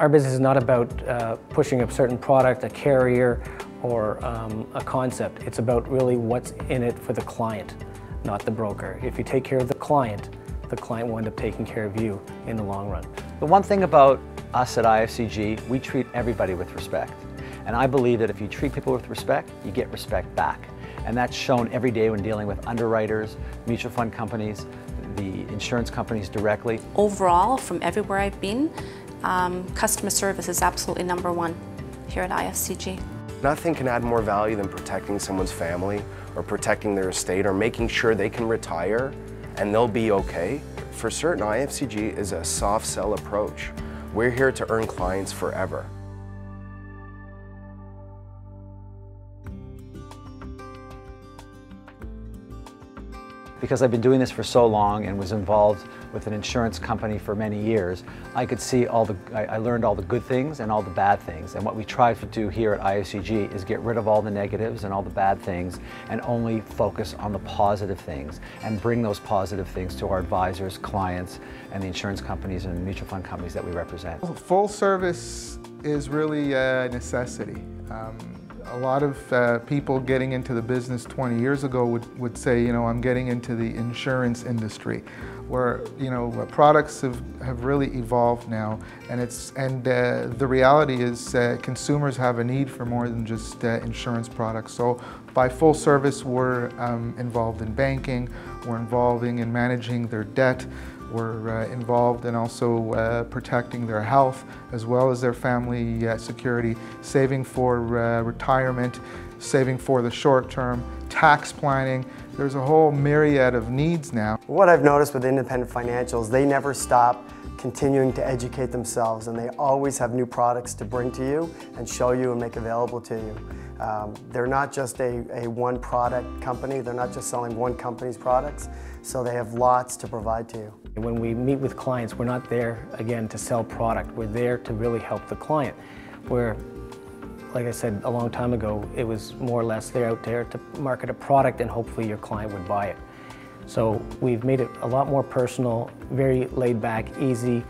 Our business is not about pushing a certain product, a carrier, or a concept. It's about really what's in it for the client, not the broker. If you take care of the client will end up taking care of you in the long run. The one thing about us at IFCG, we treat everybody with respect. And I believe that if you treat people with respect, you get respect back. And that's shown every day when dealing with underwriters, mutual fund companies, the insurance companies directly. Overall, from everywhere I've been, customer service is absolutely #1 here at IFCG. Nothing can add more value than protecting someone's family or protecting their estate or making sure they can retire and they'll be okay. For certain, IFCG is a soft sell approach. We're here to earn clients forever. Because I've been doing this for so long and was involved with an insurance company for many years, I could see I learned all the good things and all the bad things. And what we try to do here at IFCG is get rid of all the negatives and all the bad things and only focus on the positive things and bring those positive things to our advisors, clients, and the insurance companies and mutual fund companies that we represent. Full service is really a necessity. A lot of people getting into the business 20 years ago would say, you know, I'm getting into the insurance industry, where, you know, products have really evolved now, and the reality is consumers have a need for more than just insurance products. So by full service, we're involved in banking, we're involved in managing their debt, we're involved in also protecting their health as well as their family security, saving for retirement, saving for the short term, tax planning. There's a whole myriad of needs now. What I've noticed with independent financials, they never stop continuing to educate themselves, and they always have new products to bring to you and show you and make available to you. They're not just a one product company, they're not just selling one company's products, so they have lots to provide to you. When we meet with clients, we're not there, again, to sell product. We're there to really help the client. Where, like I said a long time ago, it was more or less they're out there to market a product and hopefully your client would buy it. So we've made it a lot more personal, very laid back, easy,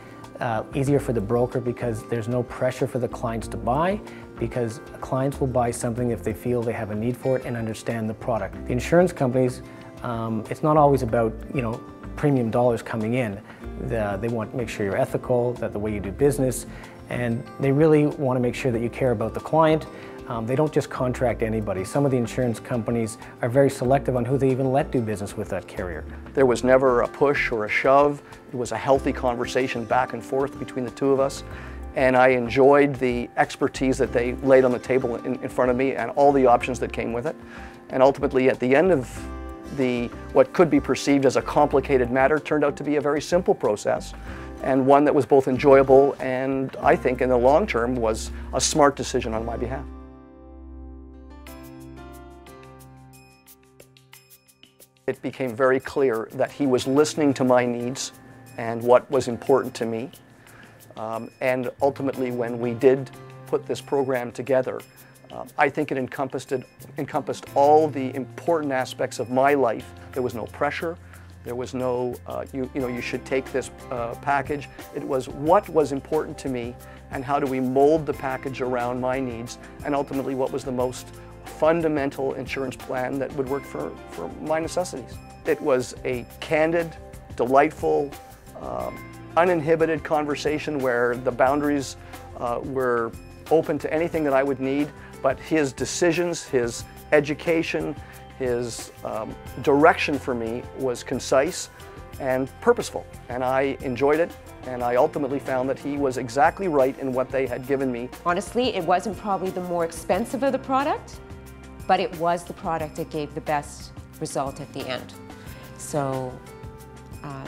easier for the broker because there's no pressure for the clients to buy, because clients will buy something if they feel they have a need for it and understand the product. The insurance companies, it's not always about, you know, premium dollars coming in. They want to make sure you're ethical, that the way you do business, and they really want to make sure that you care about the client. They don't just contract anybody. Some of the insurance companies are very selective on who they even let do business with that carrier. There was never a push or a shove. It was a healthy conversation back and forth between the two of us. And I enjoyed the expertise that they laid on the table in front of me and all the options that came with it. And ultimately, at the end of what could be perceived as a complicated matter turned out to be a very simple process, and one that was both enjoyable and, I think, in the long term, was a smart decision on my behalf. It became very clear that he was listening to my needs and what was important to me. And ultimately, when we did put this program together, I think it encompassed all the important aspects of my life. There was no pressure. There was no, you should take this package. It was what was important to me and how do we mold the package around my needs, and ultimately what was the most fundamental insurance plan that would work for my necessities. It was a candid, delightful, uninhibited conversation where the boundaries were open to anything that I would need, but his decisions, his education, his direction for me was concise and purposeful, and I enjoyed it, and I ultimately found that he was exactly right in what they had given me. Honestly, it wasn't probably the more expensive of the product, but it was the product that gave the best result at the end. So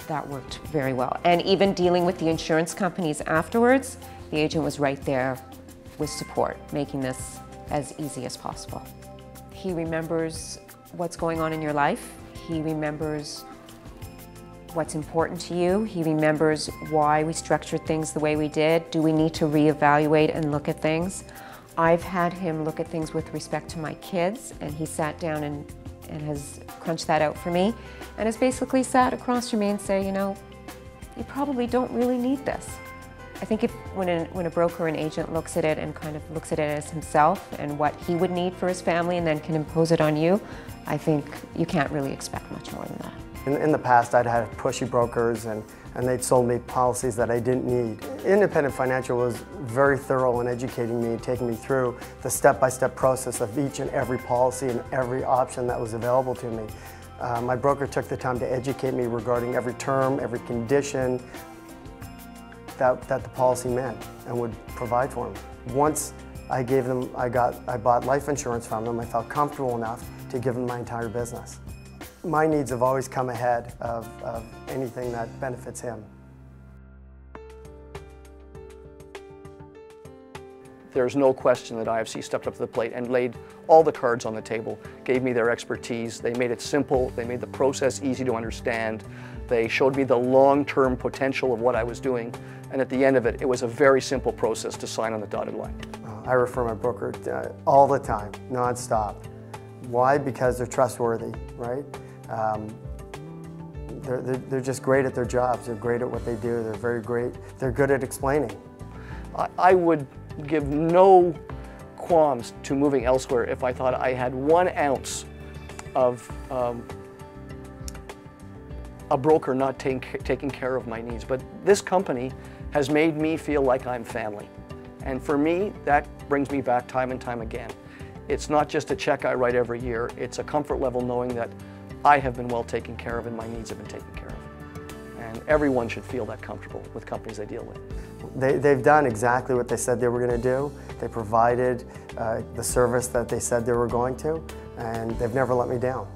that worked very well. And even dealing with the insurance companies afterwards, the agent was right there with support, making this as easy as possible. He remembers what's going on in your life. He remembers what's important to you. He remembers why we structured things the way we did. Do we need to reevaluate and look at things? I've had him look at things with respect to my kids, and he sat down and has crunched that out for me, and has basically sat across from me and say, you know, you probably don't really need this. I think when a broker or an agent looks at it and kind of looks at it as himself and what he would need for his family and then can impose it on you, I think you can't really expect much more than that. In the past, I'd had pushy brokers and they'd sold me policies that I didn't need. Independent Financial was very thorough in educating me and taking me through the step-by-step process of each and every policy and every option that was available to me. My broker took the time to educate me regarding every term, every condition that the policy meant and would provide for me. Once I bought life insurance from them, I felt comfortable enough to give them my entire business. My needs have always come ahead of anything that benefits him. There's no question that IFC stepped up to the plate and laid all the cards on the table, gave me their expertise. They made it simple, they made the process easy to understand. They showed me the long-term potential of what I was doing, and at the end of it, it was a very simple process to sign on the dotted line. I refer my broker all the time, non-stop. Why? Because they're trustworthy, right? They're just great at their jobs. They're great at what they do. They're very great. They're good at explaining. I would give no qualms to moving elsewhere if I thought I had 1 ounce of a broker not taking care of my needs. But this company has made me feel like I'm family. And for me, that brings me back time and time again. It's not just a check I write every year. It's a comfort level knowing that I have been well taken care of and my needs have been taken care of. And everyone should feel that comfortable with companies they deal with. They've done exactly what they said they were going to do. They provided the service that they said they were going to, and they've never let me down.